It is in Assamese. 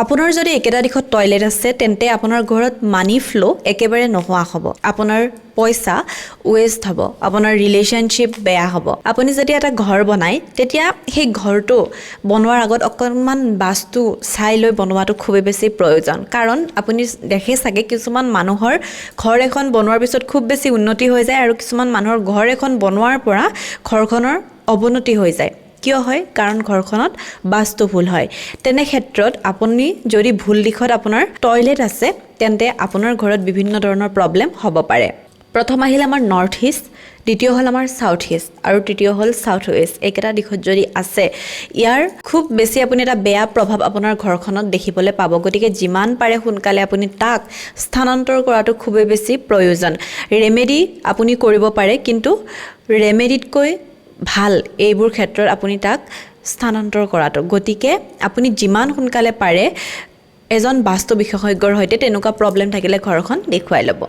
আপোনাৰ যদি একেটা দিশত টয়লেট আছে তেন্তে আপোনাৰ ঘৰত মানি ফ্লো একেবাৰে নোহোৱা হ'ব আপোনাৰ পইচা ওয়েষ্ট হ'ব আপোনাৰ ৰিলেশনশ্বিপ বেয়া হ'ব আপুনি যদি এটা ঘৰ বনায় তেতিয়া সেই ঘৰটো বনোৱাৰ আগত অকণমান বাস্তু চাই লৈ বনোৱাটো খুবেই বেছি প্ৰয়োজন কাৰণ আপুনি দেখে চাগে কিছুমান মানুহৰ ঘৰ এখন বনোৱাৰ পিছত খুব বেছি উন্নতি হৈ যায় আৰু কিছুমান মানুহৰ ঘৰ এখন বনোৱাৰ পৰা ঘৰখনৰ অৱনতি হৈ যায় কিয় হয় কাৰণ ঘৰখনত বাস্তু ভুল হয় তেনে ক্ষেত্ৰত আপুনি যদি ভুল দিশত আপোনাৰ টয়লেট আছে তেন্তে আপোনাৰ ঘৰত বিভিন্ন ধৰণৰ প্ৰবলেম হ'ব পাৰে প্ৰথম আহিল আমাৰ নৰ্থ ইষ্ট দ্বিতীয় হ'ল আমাৰ সাউথ ইষ্ট আৰু তৃতীয় হ'ল সাউথ ৱেষ্ট এইকেইটা দিশত যদি আছে ইয়াৰ খুব বেছি আপুনি এটা বেয়া প্ৰভাৱ আপোনাৰ ঘৰখনত দেখিবলৈ পাব গতিকে যিমান পাৰে সোনকালে আপুনি তাক স্থানান্তৰ কৰাটো খুবেই বেছি প্ৰয়োজন ৰেমেডি আপুনি কৰিব পাৰে কিন্তু ৰেমেডিতকৈ ভাল এইবোৰ ক্ষেত্ৰত আপুনি তাক স্থানান্তৰ কৰাটো গতিকে আপুনি যিমান সোনকালে পাৰে এজন বাস্তু বিশেষজ্ঞৰ সৈতে তেনেকুৱা প্ৰবলেম থাকিলে ঘৰখন দেখুৱাই ল'ব